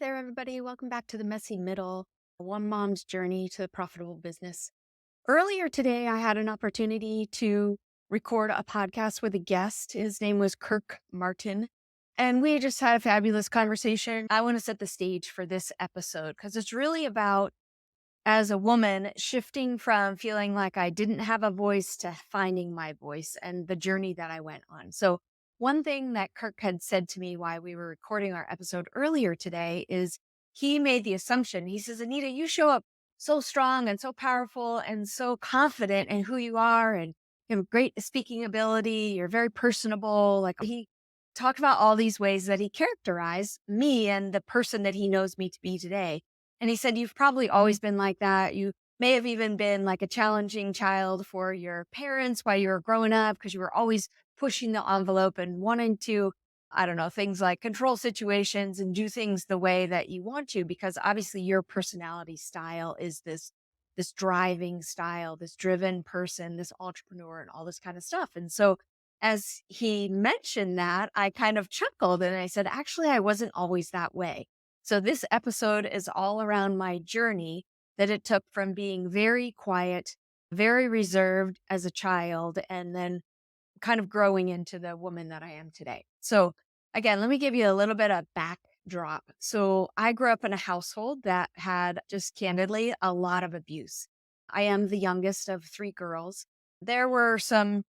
there, everybody. Welcome back to the Messy Middle, one mom's journey to profitable business. Earlier today, I had an opportunity to record a podcast with a guest. His name was Kirk Martin, and we just had a fabulous conversation. I want to set the stage for this episode because it's really about, as a woman, shifting from feeling like I didn't have a voice to finding my voice and the journey that I went on. So, one thing that Kirk had said to me while we were recording our episode earlier today is he made the assumption. He says, Anita, you show up so strong and so powerful and so confident in who you are, and you have great speaking ability. You're very personable. Like, he talked about all these ways that he characterized me and the person that he knows me to be today. And he said, you've probably always been like that. You may have even been like a challenging child for your parents while you were growing up because you were always pushing the envelope and wanting to, I don't know, things like control situations and do things the way that you want to, because obviously your personality style is this driving style, this driven person, this entrepreneur and all this kind of stuff. And so as he mentioned that, I kind of chuckled and I said, actually, I wasn't always that way. So this episode is all around my journey that it took from being very quiet, very reserved as a child, and then kind of growing into the woman that I am today. So again, let me give you a little bit of backdrop. So I grew up in a household that had, just candidly, a lot of abuse. I am the youngest of three girls. There were some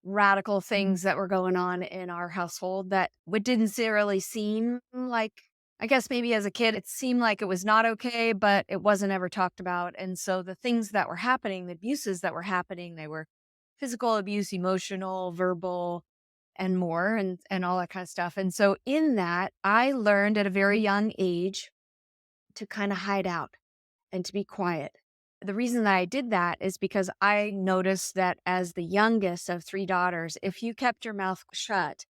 radical things that were going on in our household that didn't necessarily seem like, I guess maybe as a kid, it seemed like it was not okay, but it wasn't ever talked about. And so the things that were happening, the abuses that were happening, they were physical abuse, emotional, verbal, and more, and all that kind of stuff. And so in that, I learned at a very young age to kind of hide out and to be quiet. The reason that I did that is because I noticed that as the youngest of three daughters, if you kept your mouth shut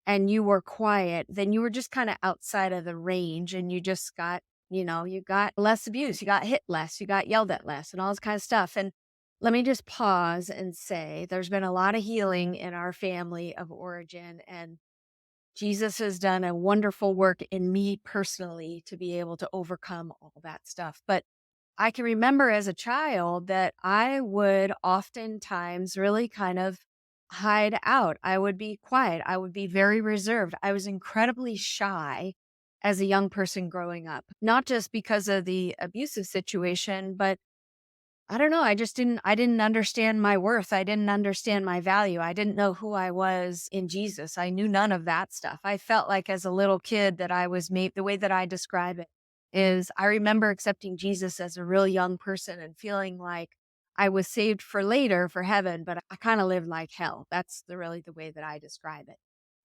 and you were quiet, then you were just kind of outside of the range and you just got, you got less abuse, you got hit less, you got yelled at less, and all this kind of stuff. And let me just pause and say there's been a lot of healing in our family of origin, and Jesus has done a wonderful work in me personally to be able to overcome all that stuff. But I can remember as a child that I would oftentimes really kind of hide out. I would be quiet. I would be very reserved. I was incredibly shy as a young person growing up, not just because of the abusive situation, but I don't know. I didn't understand my worth. I didn't understand my value. I didn't know who I was in Jesus. I knew none of that stuff. I felt like as a little kid that I was made, the way that I describe it is I remember accepting Jesus as a real young person and feeling like I was saved for later for heaven, but I kind of lived like hell. That's really the way that I describe it.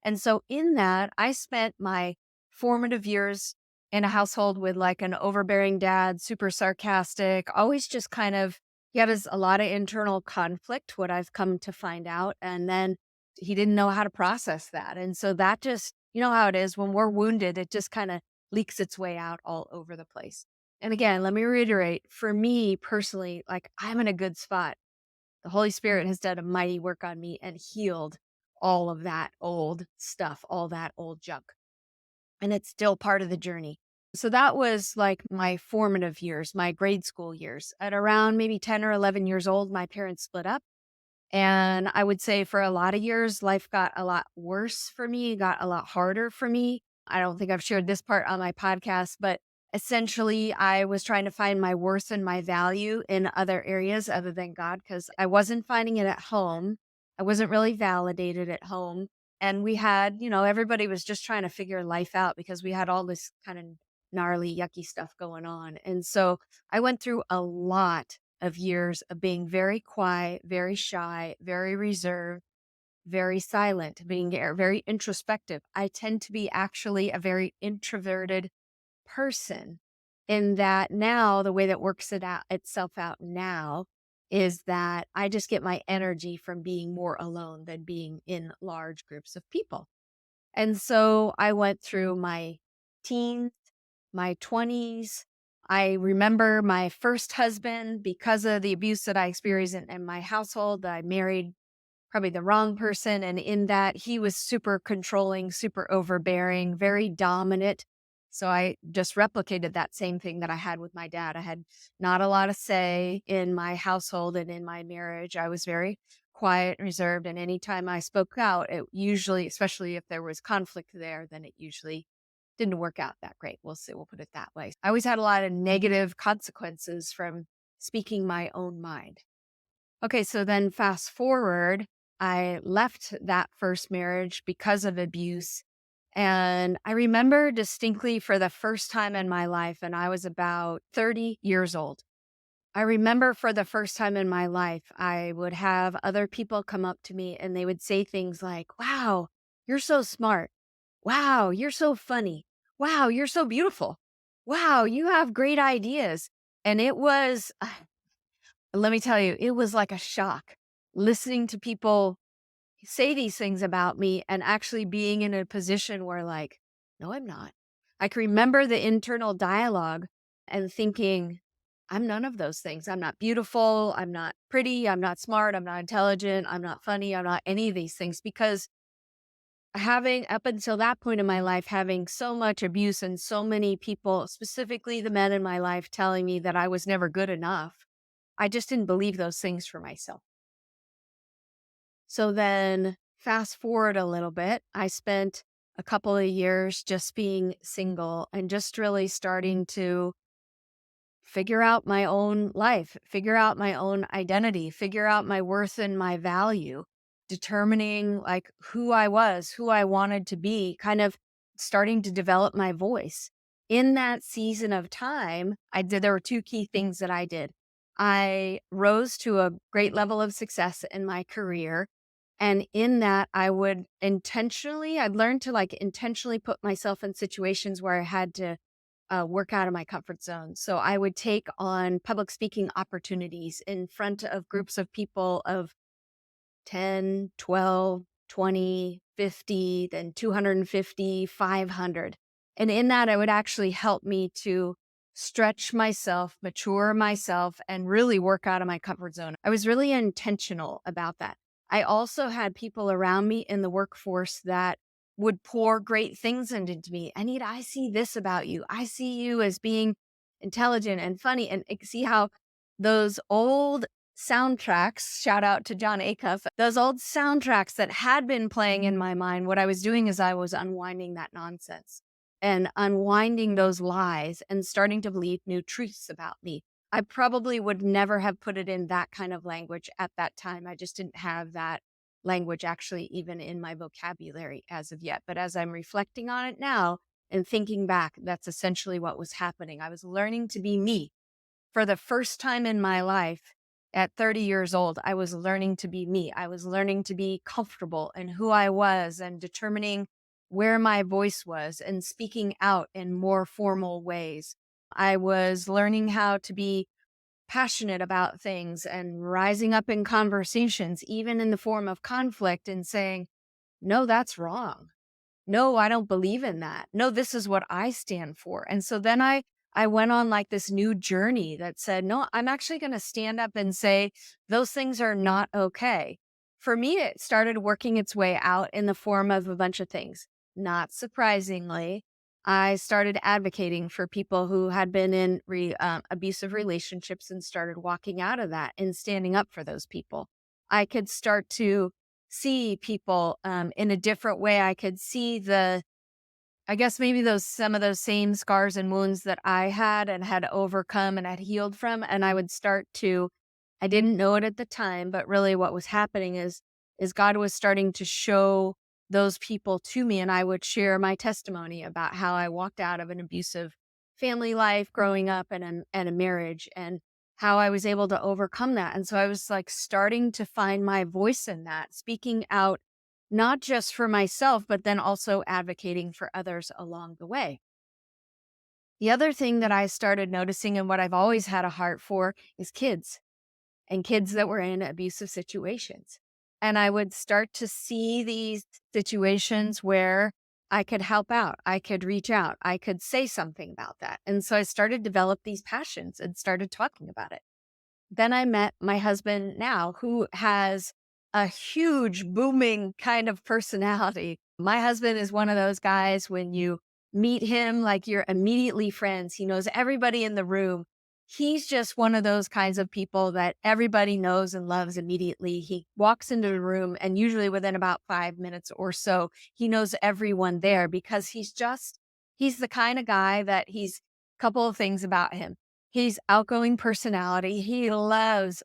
And so in that, I spent my formative years in a household with like an overbearing dad, super sarcastic, always just kind of, he had a lot of internal conflict, what I've come to find out. And then he didn't know how to process that. And so that just, you know how it is when we're wounded, it just kind of leaks its way out all over the place. And again, let me reiterate, for me personally, like I'm in a good spot. The Holy Spirit has done a mighty work on me and healed all of that old stuff, all that old junk. And it's still part of the journey. So that was like my formative years, my grade school years. At around maybe 10 or 11 years old, my parents split up. And I would say for a lot of years, life got a lot worse for me, got a lot harder for me. I don't think I've shared this part on my podcast, but essentially, I was trying to find my worth and my value in other areas other than God because I wasn't finding it at home. I wasn't really validated at home. And we had, everybody was just trying to figure life out because we had all this kind of gnarly, yucky stuff going on. And so I went through a lot of years of being very quiet, very shy, very reserved, very silent, being very introspective. I tend to be actually a very introverted person, in that now the way that works itself out now is that I just get my energy from being more alone than being in large groups of people. And so I went through my teens, my 20s. I remember my first husband, because of the abuse that I experienced in my household. I married probably the wrong person. And in that, he was super controlling, super overbearing, very dominant. So I just replicated that same thing that I had with my dad. I had not a lot of say in my household and in my marriage. I was very quiet and reserved. And anytime I spoke out, it usually, especially if there was conflict there, then it usually didn't work out that great. We'll see. We'll put it that way. I always had a lot of negative consequences from speaking my own mind. Okay, so then fast forward, I left that first marriage because of abuse. And I remember distinctly for the first time in my life, and I was about 30 years old. I remember for the first time in my life, I would have other people come up to me and they would say things like, "Wow, you're so smart. Wow, you're so funny. Wow, you're so beautiful. Wow, you have great ideas." And it was, let me tell you, it was like a shock listening to people say these things about me and actually being in a position where, like, no, I'm not. I can remember the internal dialogue and thinking, I'm none of those things. I'm not beautiful. I'm not pretty. I'm not smart. I'm not intelligent. I'm not funny. I'm not any of these things because having up until that point in my life, having so much abuse and so many people, specifically the men in my life, telling me that I was never good enough, I just didn't believe those things for myself. So then fast forward a little bit, I spent a couple of years just being single and just really starting to figure out my own life, figure out my own identity, figure out my worth and my value, determining like who I was, who I wanted to be, kind of starting to develop my voice. In that season of time, there were two key things that I did. I rose to a great level of success in my career. And in that, I'd learned to like intentionally put myself in situations where I had to work out of my comfort zone. So I would take on public speaking opportunities in front of groups of people of 10, 12, 20, 50, then 250, 500. And in that, it would actually help me to stretch myself, mature myself, and really work out of my comfort zone. I was really intentional about that. I also had people around me in the workforce that would pour great things into me. Anita, I see this about you. I see you as being intelligent and funny. And see how those old soundtracks, shout out to John Acuff, those old soundtracks that had been playing in my mind, what I was doing is I was unwinding that nonsense and unwinding those lies and starting to believe new truths about me. I probably would never have put it in that kind of language at that time. I just didn't have that language actually even in my vocabulary as of yet. But as I'm reflecting on it now and thinking back, that's essentially what was happening. I was learning to be me for the first time in my life. At 30 years old, I was learning to be me. I was learning to be comfortable in who I was and determining where my voice was and speaking out in more formal ways. I was learning how to be passionate about things and rising up in conversations, even in the form of conflict, and saying, no, that's wrong. No, I don't believe in that. No, this is what I stand for. And so then I went on like this new journey that said, no, I'm actually going to stand up and say those things are not okay. For me, it started working its way out in the form of a bunch of things. Not surprisingly, I started advocating for people who had been in abusive relationships and started walking out of that and standing up for those people. I could start to see people in a different way. I could see I guess maybe some of those same scars and wounds that I had and had overcome and had healed from. And I would start to, I didn't know it at the time, but really what was happening is God was starting to show those people to me. And I would share my testimony about how I walked out of an abusive family life growing up and a marriage and how I was able to overcome that. And so I was like starting to find my voice in that, speaking out not just for myself, but then also advocating for others along the way. The other thing that I started noticing and what I've always had a heart for is kids and kids that were in abusive situations. And I would start to see these situations where I could help out, I could reach out, I could say something about that. And so I started to develop these passions and started talking about it. Then I met my husband now, who has a huge booming kind of personality. My husband is one of those guys when you meet him like you're immediately friends. He knows everybody in the room. He's just one of those kinds of people that everybody knows and loves immediately. He walks into the room, and usually within about 5 minutes or so, he knows everyone there because he's the kind of guy that couple of things about him. He's outgoing personality. He loves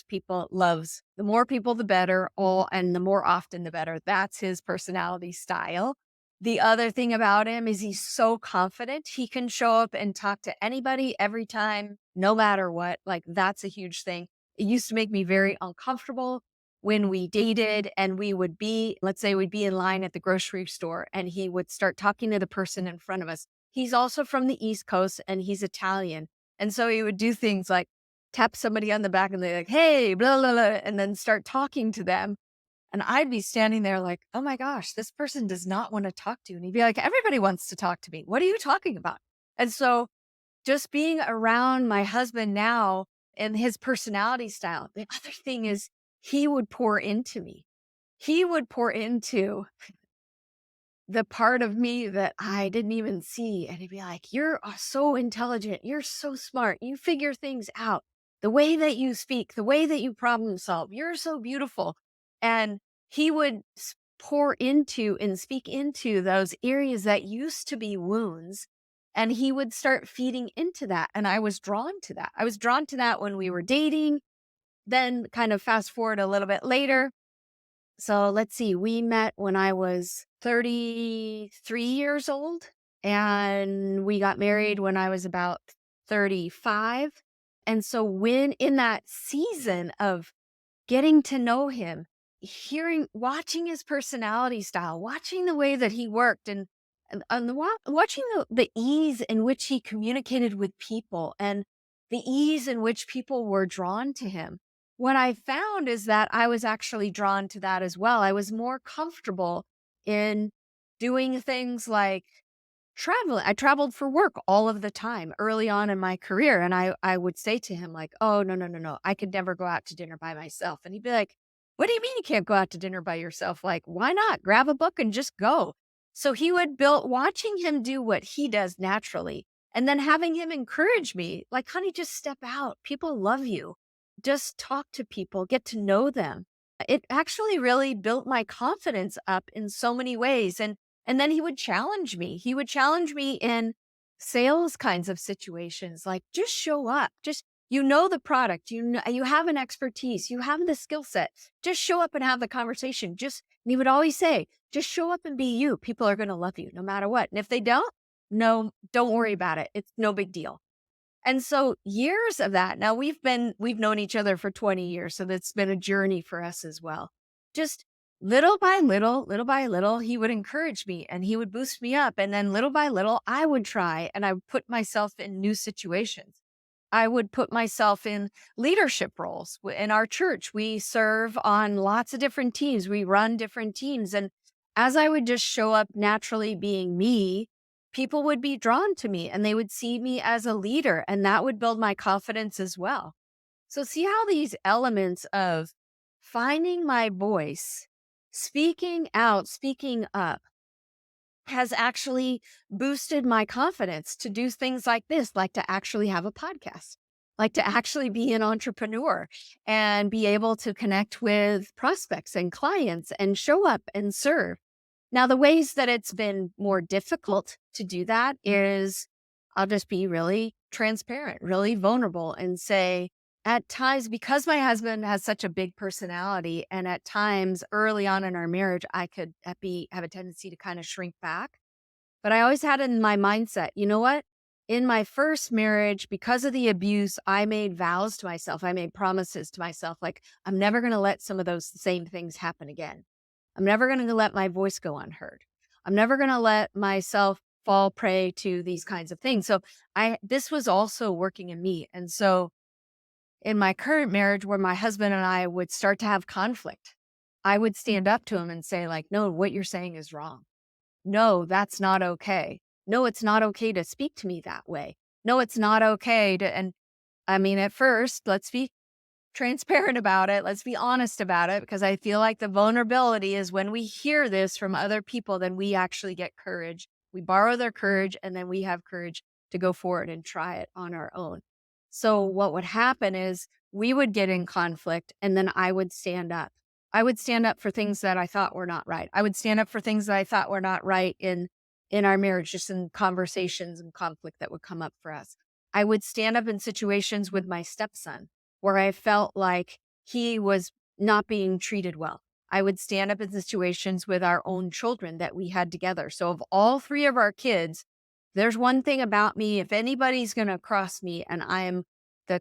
people, loves the more people, the better, and the more often, the better. That's his personality style. The other thing about him is he's so confident. He can show up and talk to anybody every time, no matter what. Like, that's a huge thing. It used to make me very uncomfortable when we dated and let's say we'd be in line at the grocery store and he would start talking to the person in front of us. He's also from the East Coast and he's Italian. And so he would do things like tap somebody on the back and they're like, hey, blah, blah, blah, and then start talking to them. And I'd be standing there like, oh my gosh, this person does not want to talk to you. And he'd be like, everybody wants to talk to me. What are you talking about? And so just being around my husband now and his personality style, the other thing is he would pour into me. He would pour into the part of me that I didn't even see. And he'd be like, you're so intelligent. You're so smart. You figure things out. The way that you speak, the way that you problem solve, you're so beautiful. And he would pour into and speak into those areas that used to be wounds. And he would start feeding into that. And I was drawn to that. I was drawn to that when we were dating. Then kind of fast forward a little bit later. So let's see, we met when I was 33 years old, and we got married when I was about 35. And so when in that season of getting to know him, watching his personality style, watching the way that he worked, watching the ease in which he communicated with people and the ease in which people were drawn to him. What I found is that I was actually drawn to that as well. I was more comfortable in doing things like traveling. I traveled for work all of the time early on in my career. And I would say to him like, oh, no, no, no, no. I could never go out to dinner by myself. And he'd be like, what do you mean you can't go out to dinner by yourself? Like, why not? Grab a book and just go. So he would watching him do what he does naturally and then having him encourage me, like, honey, just step out. People love you. Just talk to people, get to know them. It actually really built my confidence up in so many ways. And then he would challenge me. He would challenge me in sales kinds of situations, like just show up. Just, the product, you have an expertise, you have the skill set. Just show up and have the conversation. And he would always say, just show up and be you. People are going to love you no matter what. And if they don't, no, don't worry about it. It's no big deal. And so years of that. Now we've known each other for 20 years. So that's been a journey for us as well. Just little by little, he would encourage me and he would boost me up. And then little by little, I would try and I would put myself in new situations. I would put myself in leadership roles. In our church, we serve on lots of different teams. We run different teams. And as I would just show up naturally being me, people would be drawn to me and they would see me as a leader, and that would build my confidence as well. So see how these elements of finding my voice, speaking out, speaking up has actually boosted my confidence to do things like this, like to actually have a podcast, like to actually be an entrepreneur and be able to connect with prospects and clients and show up and serve. Now, the ways that it's been more difficult to do that is I'll just be really transparent, really vulnerable and say, at times, because my husband has such a big personality, and at times early on in our marriage, I could have a tendency to kind of shrink back. But I always had in my mindset, you know what? In my first marriage, because of the abuse, I made vows to myself. I made promises to myself, like, I'm never going to let some of those same things happen again. I'm never going to let my voice go unheard. I'm never going to let myself fall prey to these kinds of things. So this was also working in me. And so in my current marriage, where my husband and I would start to have conflict, I would stand up to him and say, like, no, what you're saying is wrong. No, that's not okay. No, it's not okay to speak to me that way. No, it's not okay and I mean, at first, let's be transparent about it. Let's be honest about it, because I feel like the vulnerability is when we hear this from other people, then we actually get courage. We borrow their courage, and then we have courage to go forward and try it on our own. So what would happen is we would get in conflict, and then I would stand up. I would stand up for things that I thought were not right. I would stand up for things that I thought were not right in our marriage, just in conversations and conflict that would come up for us. I would stand up in situations with my stepson where I felt like he was not being treated well. I would stand up in situations with our own children that we had together. So, of all three of our kids, there's one thing about me. If anybody's going to cross me and I am the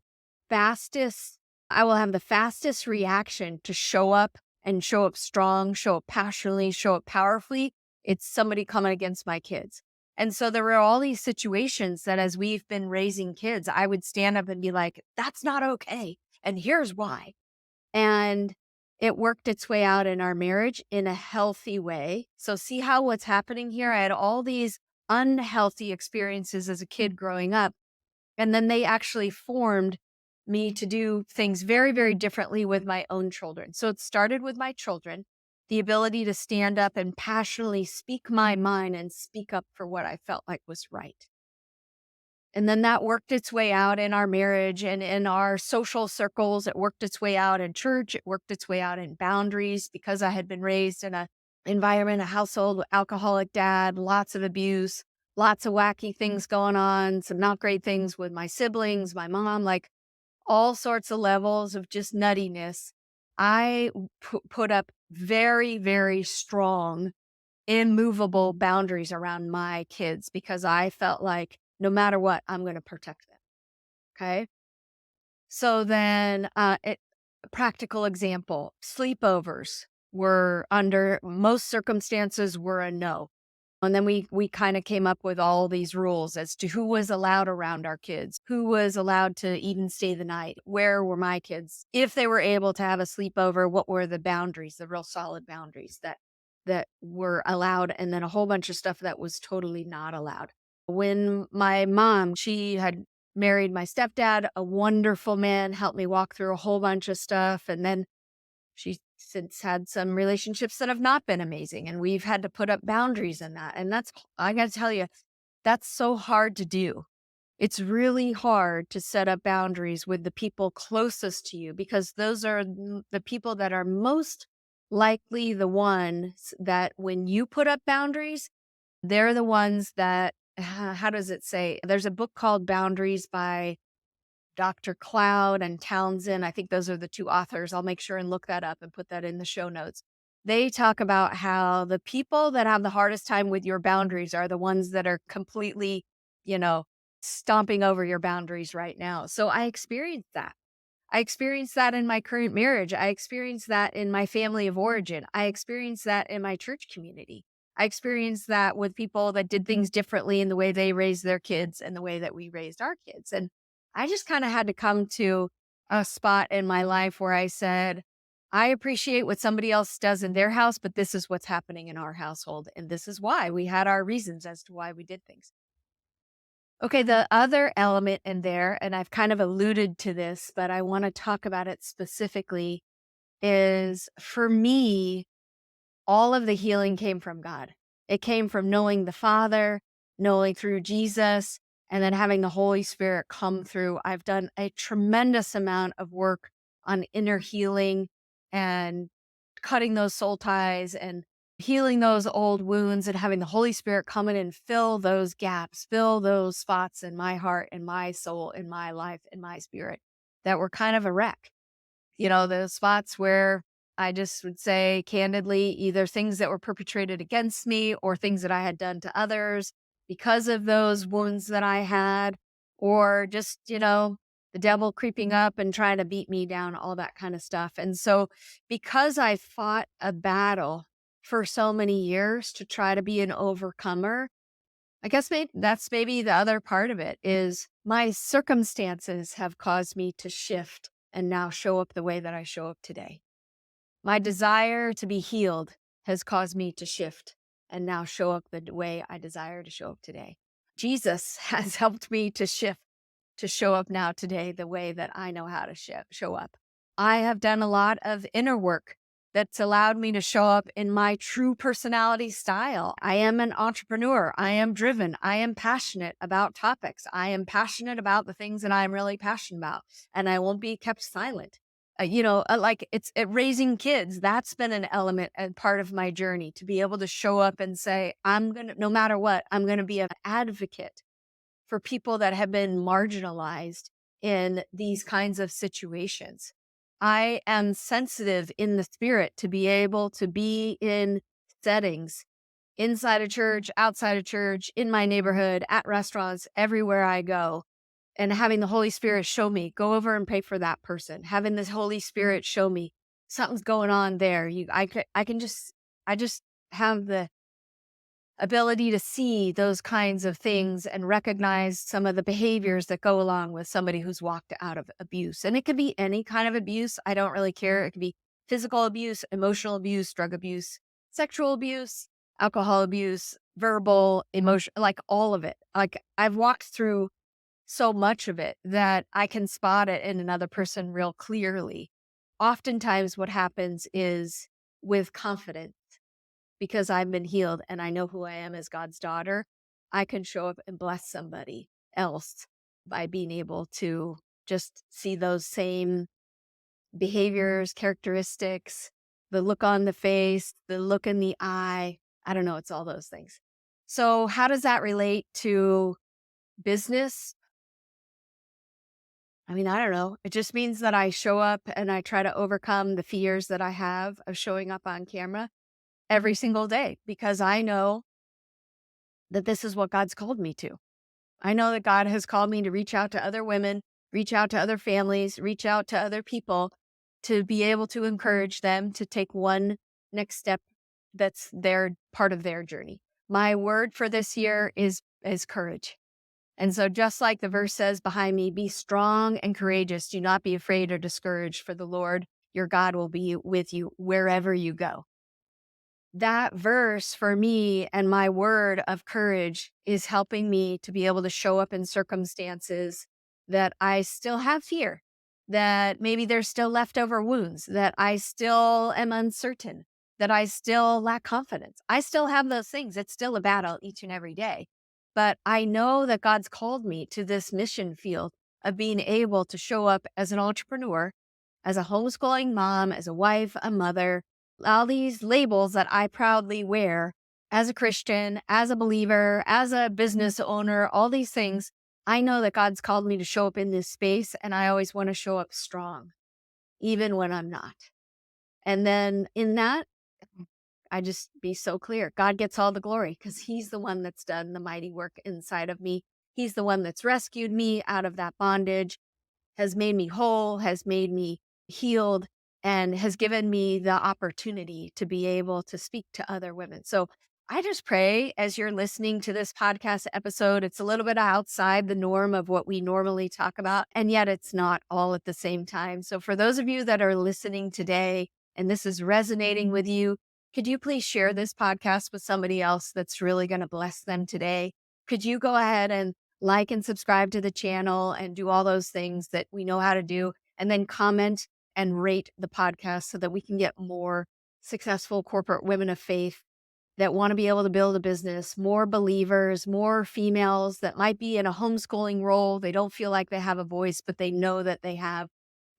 fastest, I will have the fastest reaction to show up and show up strong, show up passionately, show up powerfully. It's somebody coming against my kids. And so there were all these situations that as we've been raising kids, I would stand up and be like, that's not okay. And here's why. And it worked its way out in our marriage in a healthy way. So see how what's happening here? I had all these unhealthy experiences as a kid growing up. And then they actually formed me to do things very, very differently with my own children. So it started with my children, the ability to stand up and passionately speak my mind and speak up for what I felt like was right. And then that worked its way out in our marriage and in our social circles. It worked its way out in church. It worked its way out in boundaries because I had been raised in a environment, a household with alcoholic dad, lots of abuse, lots of wacky things going on, some not great things with my siblings, my mom, like all sorts of levels of just nuttiness. I put up very, very strong, immovable boundaries around my kids because I felt like no matter what, I'm going to protect them. Okay. So then, practical example, sleepovers were under most circumstances were a no. And then we kind of came up with all these rules as to who was allowed around our kids, who was allowed to even stay the night, where were my kids, if they were able to have a sleepover, what were the boundaries, the real solid boundaries that were allowed, and then a whole bunch of stuff that was totally not allowed. When my mom, she had married my stepdad, a wonderful man, helped me walk through a whole bunch of stuff, and then she's since had some relationships that have not been amazing, and we've had to put up boundaries in that. And that's, I got to tell you, that's so hard to do. It's really hard to set up boundaries with the people closest to you because those are the people that are most likely the ones that when you put up boundaries, they're the ones that, how does it say? There's a book called Boundaries by Dr. Cloud and Townsend. I think those are the two authors. I'll make sure and look that up and put that in the show notes. They talk about how the people that have the hardest time with your boundaries are the ones that are completely, you know, stomping over your boundaries right now. So I experienced that. I experienced that in my current marriage. I experienced that in my family of origin. I experienced that in my church community. I experienced that with people that did things differently in the way they raised their kids and the way that we raised our kids. And I just kind of had to come to a spot in my life where I said, I appreciate what somebody else does in their house, but this is what's happening in our household. And this is why we had our reasons as to why we did things. Okay, the other element in there, and I've kind of alluded to this, but I want to talk about it specifically, is for me, all of the healing came from God. It came from knowing the Father, knowing through Jesus, and then having the Holy Spirit come through. I've done a tremendous amount of work on inner healing and cutting those soul ties and healing those old wounds and having the Holy Spirit come in and fill those gaps, fill those spots in my heart, in my soul, in my life, in my spirit that were kind of a wreck. You know, those spots where I just would say candidly, either things that were perpetrated against me or things that I had done to others because of those wounds that I had, or just, the devil creeping up and trying to beat me down, all that kind of stuff. And so, because I fought a battle for so many years to try to be an overcomer, I guess that's maybe the other part of it is my circumstances have caused me to shift and now show up the way that I show up today. My desire to be healed has caused me to shift and now show up the way I desire to show up today. Jesus has helped me to shift to show up now today the way that I know how to show up. I have done a lot of inner work that's allowed me to show up in my true personality style. I am an entrepreneur. I am driven. I am passionate about topics. I am passionate about the things that I'm really passionate about, and I won't be kept silent. Like raising kids. That's been an element and part of my journey to be able to show up and say, no matter what, I'm going to be an advocate for people that have been marginalized in these kinds of situations. I am sensitive in the spirit to be able to be in settings inside a church, outside a church, in my neighborhood, at restaurants, everywhere I go, and having the Holy Spirit show me, go over and pray for that person. Having this Holy Spirit show me something's going on there. I just have the ability to see those kinds of things and recognize some of the behaviors that go along with somebody who's walked out of abuse. And it could be any kind of abuse. I don't really care. It could be physical abuse, emotional abuse, drug abuse, sexual abuse, alcohol abuse, verbal, emotion, like all of it. Like I've walked through so much of it that I can spot it in another person real clearly. Oftentimes what happens is with confidence, because I've been healed and I know who I am as God's daughter, I can show up and bless somebody else by being able to just see those same behaviors, characteristics, the look on the face, the look in the eye. I don't know, it's all those things. So, how does that relate to business? I mean, I don't know. It just means that I show up and I try to overcome the fears that I have of showing up on camera every single day because I know that this is what God's called me to. I know that God has called me to reach out to other women, reach out to other families, reach out to other people to be able to encourage them to take one next step that's their part of their journey. My word for this year is courage. And so just like the verse says behind me, be strong and courageous. Do not be afraid or discouraged, for the Lord your God will be with you wherever you go. That verse for me and my word of courage is helping me to be able to show up in circumstances that I still have fear, that maybe there's still leftover wounds, that I still am uncertain, that I still lack confidence. I still have those things. It's still a battle each and every day. But I know that God's called me to this mission field of being able to show up as an entrepreneur, as a homeschooling mom, as a wife, a mother, all these labels that I proudly wear as a Christian, as a believer, as a business owner, all these things. I know that God's called me to show up in this space, and I always want to show up strong, even when I'm not. And then in that, I just be so clear. God gets all the glory because he's the one that's done the mighty work inside of me. He's the one that's rescued me out of that bondage, has made me whole, has made me healed, and has given me the opportunity to be able to speak to other women. So I just pray as you're listening to this podcast episode, it's a little bit outside the norm of what we normally talk about, and yet it's not all at the same time. So for those of you that are listening today and this is resonating with you, could you please share this podcast with somebody else that's really going to bless them today? Could you go ahead and like and subscribe to the channel and do all those things that we know how to do, and then comment and rate the podcast so that we can get more successful corporate women of faith that want to be able to build a business, more believers, more females that might be in a homeschooling role. They don't feel like they have a voice, but they know that they have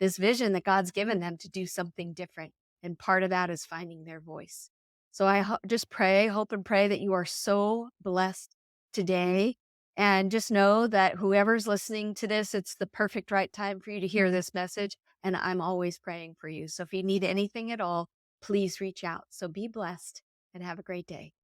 this vision that God's given them to do something different. And part of that is finding their voice. So I just hope and pray that you are so blessed today. And just know that whoever's listening to this, it's the perfect right time for you to hear this message. And I'm always praying for you. So if you need anything at all, please reach out. So be blessed and have a great day.